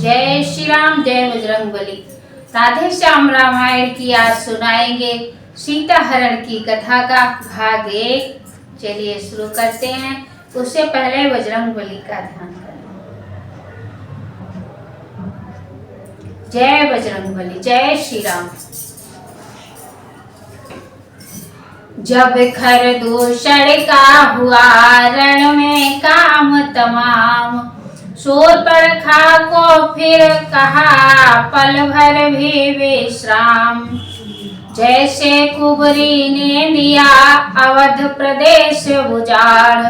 जय श्री राम, जय बजरंगबली। राधे श्याम रामायण की आज सुनाएंगे सीता हरण की कथा का भाग 1। चलिए शुरू करते हैं। उससे पहले बजरंगबली का ध्यान करें। जय बजरंगबली, जय श्री राम। जब खरदूषण का हुआ रण में काम तमाम, शूर्पणखा को फिर कहा पल भर भी विश्राम। जैसे कुबरी ने दिया अवध प्रदेश उजाड़,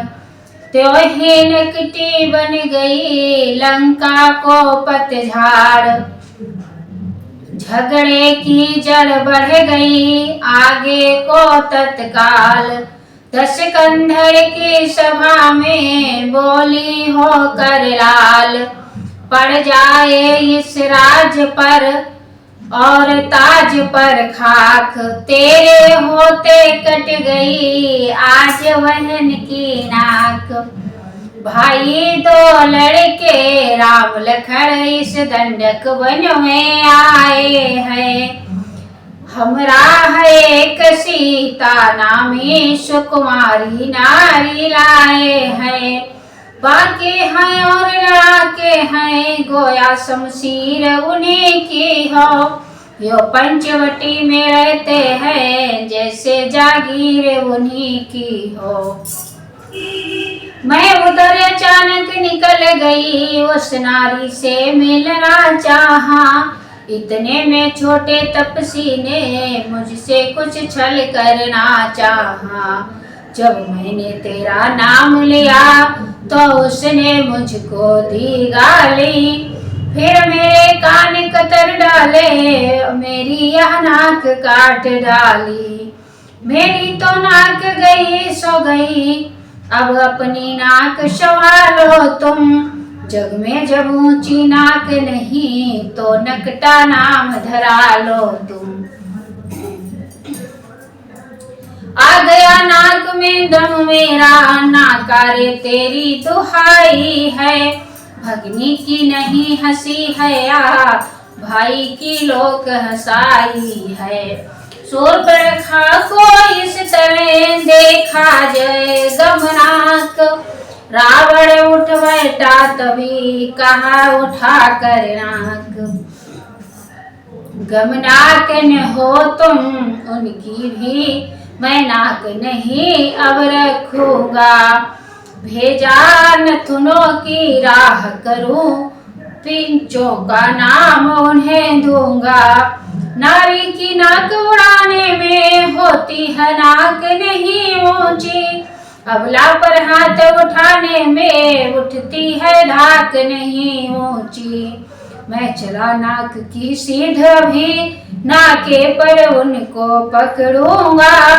त्यों ही नकटी बन गई लंका को पतझाड़। झगड़े की जड़ बढ़ गई आगे को तत्काल, दशकंधर की सभा में बोली होकर लाल। पड़ जाए इस राज पर और ताज पर खाक, तेरे होते कट गई आज बहन की नाक। भाई दो लड़के राम लखन इस दंडक वन में आए हैं। हमरा है एक सीता नामी सुकुमारी नारी लाए हैं। बाकी हैं और लड़ाके हैं गोया शमशीर उन्हीं की हो। यो पंचवटी में रहते हैं जैसे जागीर उन्हीं की हो। मैं उधर अचानक निकल गई उस नारी से मिलना चाहा। इतने में छोटे तपसी ने मुझसे कुछ छल करना चाहा। जब मैंने तेरा नाम लिया तो उसने मुझको दी गाली। फिर मेरे कान कतर डाले, मेरी यह नाक काट डाली। मेरी तो नाक गई सो गई, अब अपनी नाक संभालो तुम। जग में जब ऊंची नाक नहीं तो नकटा नाम धरा लो तुम। आ गया नाक में दम मेरा, नाकारे तेरी दुहाई है। भगनी की नहीं हंसी है या भाई की लोक हंसाई है। शूर्पणखा को इस तरह देखा जय गमनाक, रावण उठ बैठा तभी कहा उठा कर नाक। गमनाक न हो तुम उनकी भी मैं नाक नहीं अब रखूंगा। भेजा नथुनों की राह करूं, पिंचों का नाम उन्हें दूंगा। नारी की नाक उड़ाने में होती है नाक नहीं ऊंची, अबला पर हाथ उठाने में उठती है धाक नहीं ऊंची। मैं चला नाक की सीध भी नाके पर उनको पकड़ूंगा।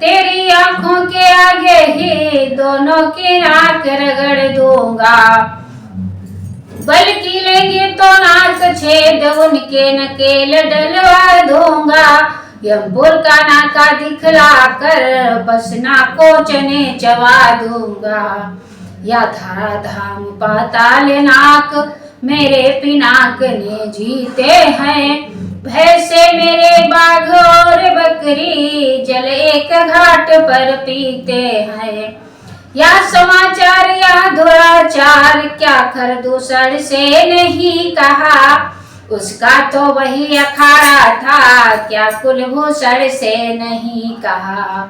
तेरी आंखों के आगे ही दोनों की नाक रगड़ दूंगा। बल्कि लेंगे तो नाक छेद उनके नकेल डलवा दूंगा। यमपुर का नाका दिखला कर बस नाकोचने चबा दूंगा। या धराधाम पाताल नाक मेरे पिनाक ने जीते हैं। भैंसे मेरे बाघ और बकरी जल एक घाट पर पीते हैं। या समाचार या दुराचार क्या खरदूषण से नहीं कहा। उसका तो वही अखाड़ा था क्या कुलभूषण से नहीं कहा।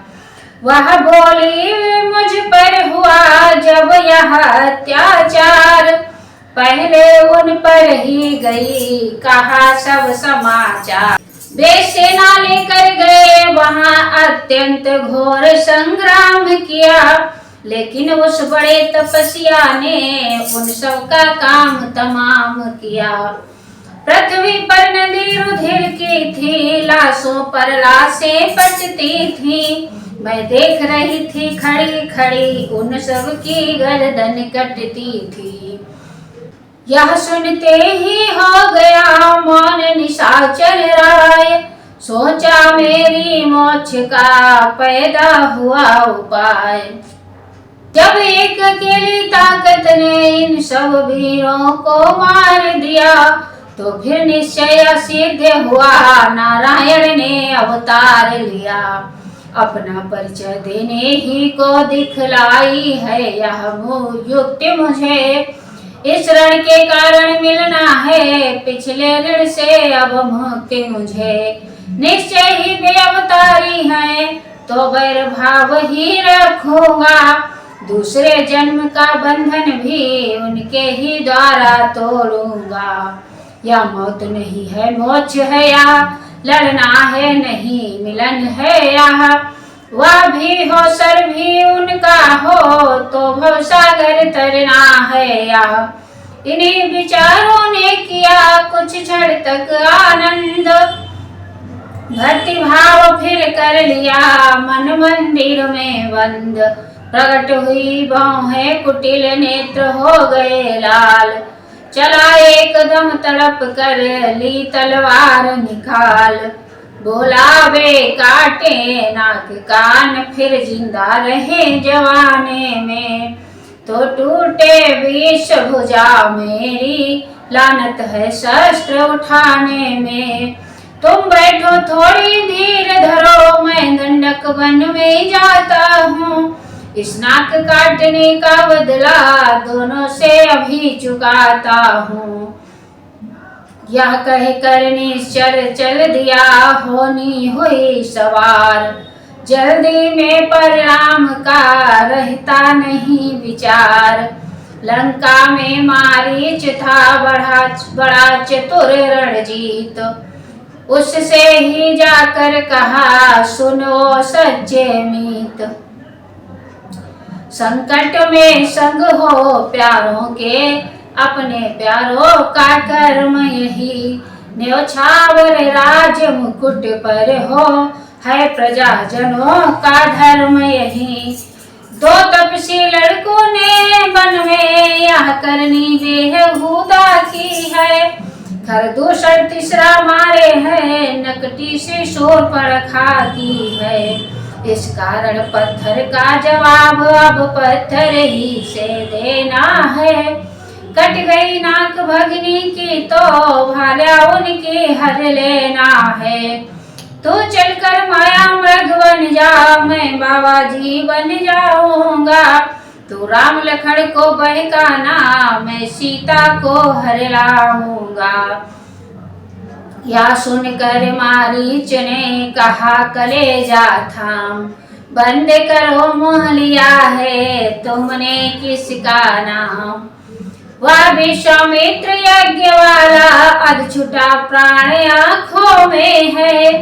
वह बोली मुझ पर हुआ जब यह अत्याचार, पहले उन पर ही गई कहा सब समाचार। वे सेना लेकर गए वहां अत्यंत घोर संग्राम किया, लेकिन उस बड़े तपस्या ने उन सब का काम तमाम किया। पृथ्वी पर नदी रुधिर की थी, लाशों पर लाशें पचती थी। मैं देख रही थी खड़ी खड़ी उन सब की गर्दन कटती थी। यह सुनते ही हो गया मौन निशाचर राय। सोचा मेरी मोक्ष का पैदा हुआ उपाय। जब एक अकेली ताकत ने इन सब वीरों को मार दिया, तो फिर निश्चय सिद्ध हुआ, नारायण ने अवतार लिया। अपना परिचय देने ही को दिखलाई है यह युक्ति मुझे, इस ऋण के कारण मिलना है पिछले ऋण से अब मुक्ति मुझे। निश्चय ही वे अवतारी है तो वैर भाव ही रखूंगा, दूसरे जन्म का बंधन भी उनके ही द्वारा तोड़ूंगा। या मौत नहीं है मोक्ष है, या लड़ना है नहीं मिलन है, या वह भी हो सर भी उनका हो तो भवसागर तरना है। या इन्हीं विचारों ने किया कुछ क्षण तक आनंद, भक्ति भाव फिर कर लिया मन मंदिर में बंद। प्रकट हुई बाहें कुटिल नेत्र हो गए लाल, चला एकदम तड़प कर ली तलवार निकाल। बोला वे काटे नाक कान फिर जिंदा रहे जवाने में, तो टूटे विष भुजा मेरी लानत है शस्त्र उठाने में। तुम बैठो थोड़ी धीर धरो मैं दंडक वन में जाता हूँ, इस नाक काटने का बदला दोनों से अभी चुकाता हूँ। यह कह कर निश्चर चल दिया होनी हुई सवार, जल्दी में परिणाम का रहता नहीं विचार। लंका में मारीच था बड़ा चतुर रणजीत, उससे ही जाकर कहा सुनो सच्चे मीत। संकट में संग हो प्यारों के अपने प्यारों का कर्म यही, न्योछावर राज मुकुट पर हो है प्रजाजनों का धर्म यही। दो तपसी लड़कों ने वन में यह करनी बेहुदा की है, खरदूषण तीसरा मारे है नकटी से शोर पड़खा की है। इस कारण पत्थर का जवाब अब पत्थर ही से देना है, कट गई नाक भगनी की तो भाला उनकी हर लेना है। तू चलकर माया मृग बन जा मैं बाबा जी बन जाऊंगा, तू राम लखन को बहकाना मैं सीता को हर लाऊंगा। या सुनकर मारीच ने कहा कलेजा थाम, बंद करो मोह लिया है तुमने किसका नाम। वह विश्वामित्र यज्ञ वाला अध छुटा प्राण आंखों में है,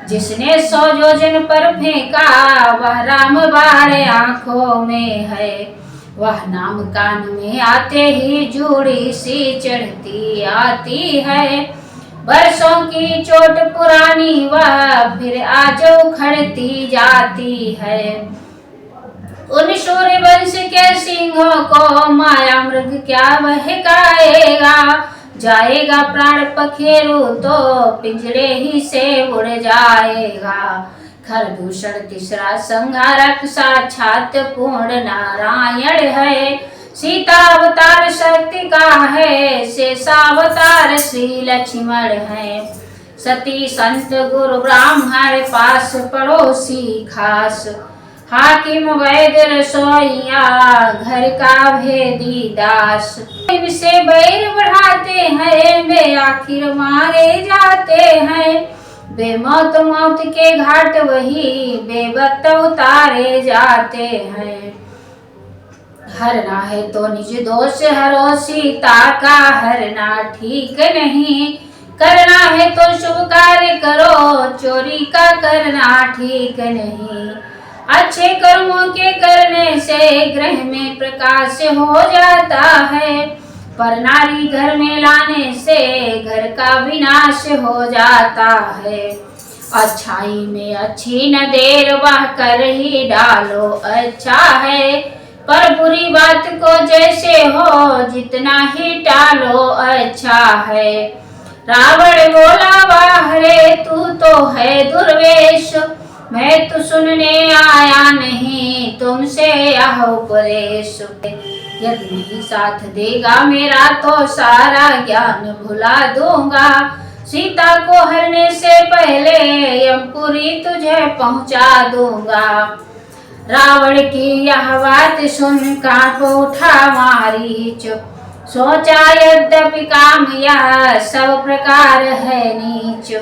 जिसने 100 योजन पर फेंका वह राम बाण आंखों में है। वह नाम कान में आते ही जूड़ी सी चढ़ती आती है, बरसों की चोट पुरानी वह फिर आज उखड़ती जाती है। उन सूर्य वंश के सिंहों को माया मृग क्या बहकाएगा, जाएगा प्राण पखेरु तो पिंजरे ही से उड़ जाएगा। खरदूषण तीसरा संहारक साक्षात पूर्ण नारायण है, सीता अवतार शक्ति का है शेषावतार श्री लक्ष्मण है। सती संत गुरु ब्राह्मण पास पड़ोसी खास, हाकिम वैद्य रसोइया घर का भेदी दास। से बैर बढ़ाते हैं वे आखिर मारे जाते हैं, बेमौत मौत के घाट वही बेवक्त उतारे जाते हैं। हरना है तो निज दोष हरो सीता का हरना ठीक नहीं, करना है तो शुभ कार्य करो चोरी का करना ठीक नहीं। अच्छे कर्मों के करने से गृह में प्रकाश हो जाता है, पर नारी घर में लाने से घर का विनाश हो जाता है। अच्छाई में अच्छी न देर वह कर ही डालो अच्छा है, पर बुरी बात को जैसे हो जितना ही टालो अच्छा है। रावण बोला वाह रे तू तो है दुर्वेश, मैं तो सुनने आया नहीं तुमसे यह उपदेश, यदि नहीं साथ देगा मेरा तो सारा ज्ञान भुला दूंगा। सीता को हरने से पहले यमपुरी तुझे पहुंचा दूंगा। रावण की यह बात सुन कांप उठा मारीच, सोचा यद्यपि काम यह सब प्रकार है नीच,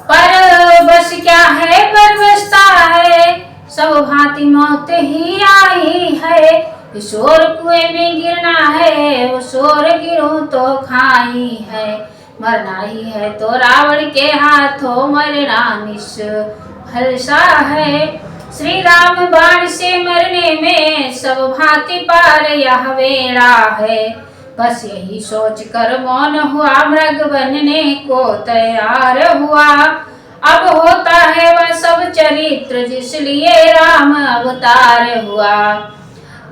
पर बस क्या है परवशता है, सब भांति मौत ही आई है। ईश्वर कुएं में गिरना है, वो शोर गिरूं तो खाई है, मरना ही है तो रावण के हाथों मरना निष्फल सा है। श्री राम बाण से मरने में सब भांति पार यह बेड़ा है, बस यही सोच कर मौन हुआ मृग बनने को तैयार हुआ। अब होता है वह सब चरित्र जिसलिए राम अवतार हुआ।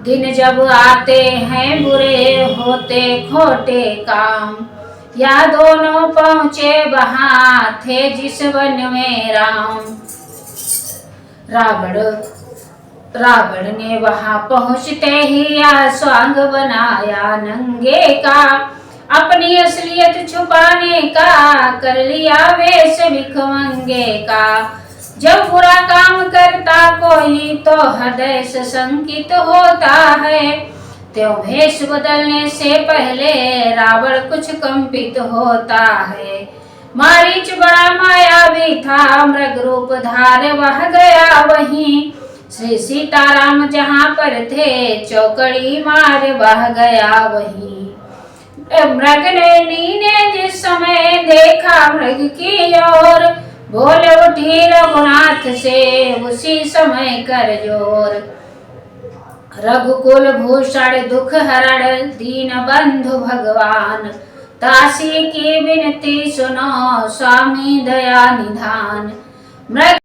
दिन जब आते हैं बुरे होते खोटे काम, या दोनों पहुँचे वहाँ थे जिस वन में राम। रावण ने वहां पहुंचते ही यह स्वांग बनाया नंगे का, अपनी असलियत छुपाने का कर लिया वेश भिखमंगे का। जब बुरा काम करता कोई तो हृदय से शंकित होता है, त्यों भेष बदलने से पहले रावण कुछ कंपित होता है। मारीच बड़ा मायावी था, मृग रूप धार वह गया वहीं, श्री सीताराम जहाँ पर थे चौकड़ी मार वह गया वहीं। मृग ने जिस समय देखा मृग की ओर, बोल उठी रघुनाथ से उसी समय कर जोर। रघुकुल भूषण दुख हरण दीन बंधु भगवान, दासी की विनती सुनो स्वामी दया निधान। मृग